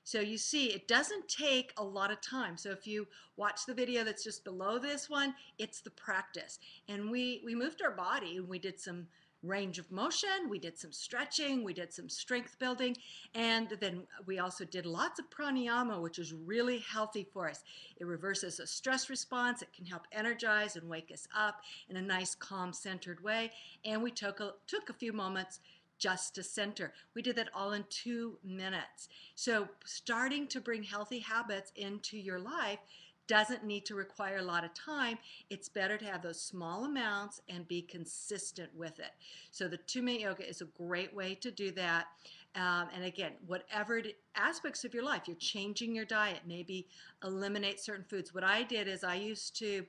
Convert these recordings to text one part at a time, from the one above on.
So you see, it doesn't take a lot of time. So if you watch the video that's just below this one, it's the practice. And we moved our body, and we did some range of motion, we did some stretching, we did some strength building, and then we also did lots of pranayama, which is really healthy for us. It reverses a stress response, it can help energize and wake us up in a nice, calm, centered way. And we took a few moments just to center. We did that all in 2 minutes. So starting to bring healthy habits into your life doesn't need to require a lot of time. It's better to have those small amounts and be consistent with it. So the 2-minute yoga is a great way to do that. And again, whatever aspects of your life, you're changing your diet, maybe eliminate certain foods. What I did is I used to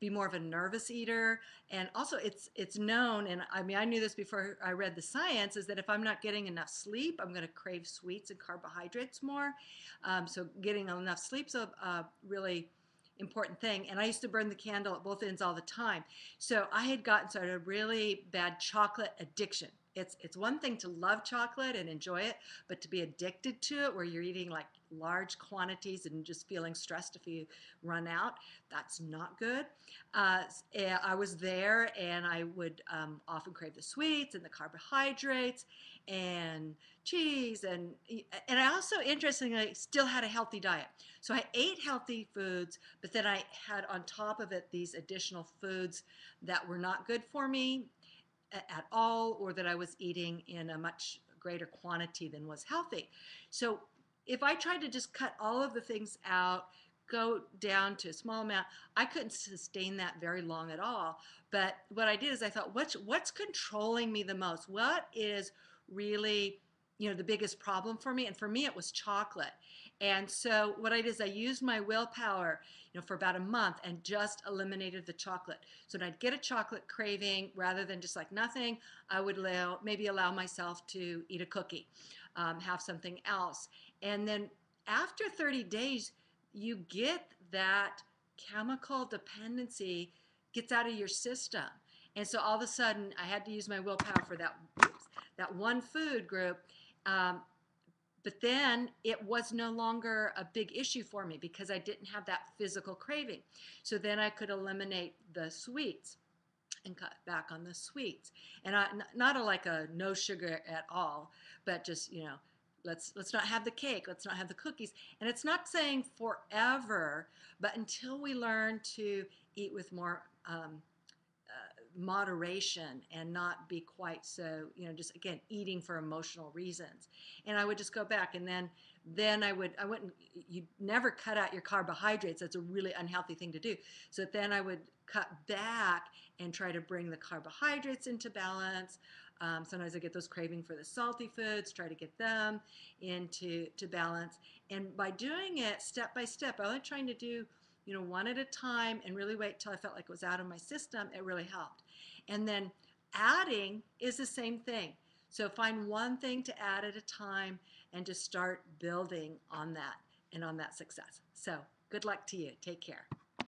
be more of a nervous eater, and also it's known, and I mean I knew this before I read the science, is that if I'm not getting enough sleep, I'm going to crave sweets and carbohydrates more. So getting enough sleep's a really important thing. And I used to burn the candle at both ends all the time. So I had gotten sort of a really bad chocolate addiction. It's one thing to love chocolate and enjoy it, but to be addicted to it where you're eating like large quantities and just feeling stressed if you run out, that's not good. I was there, and I would often crave the sweets and the carbohydrates and cheese, and I also, interestingly, still had a healthy diet. So I ate healthy foods, but then I had on top of it these additional foods that were not good for me at all, or that I was eating in a much greater quantity than was healthy. So if I tried to just cut all of the things out, go down to a small amount, I couldn't sustain that very long at all. But what I did is I thought, what's controlling me the most? What is really, the biggest problem for me? And for me, it was chocolate. And so what I did is I used my willpower, for about a month, and just eliminated the chocolate. So when I'd get a chocolate craving, rather than just like nothing, I would maybe allow myself to eat a cookie, have something else. And then after 30 days, you get that chemical dependency gets out of your system. And so all of a sudden, I had to use my willpower for that one food group. But then it was no longer a big issue for me because I didn't have that physical craving. So then I could eliminate the sweets and cut back on the sweets. And not like a no sugar at all, but just, let's not have the cake, let's not have the cookies. And it's not saying forever, but until we learn to eat with more moderation and not be quite so, just again, eating for emotional reasons. And I would just go back, and then I wouldn't, you never cut out your carbohydrates. That's a really unhealthy thing to do. So then I would cut back and try to bring the carbohydrates into balance. Sometimes I get those craving for the salty foods, try to get them into balance. And by doing it step by step, I was trying to do one at a time and really wait till I felt like it was out of my system. It really helped. And then adding is the same thing. So find one thing to add at a time and just start building on that and on that success. So good luck to you. Take care.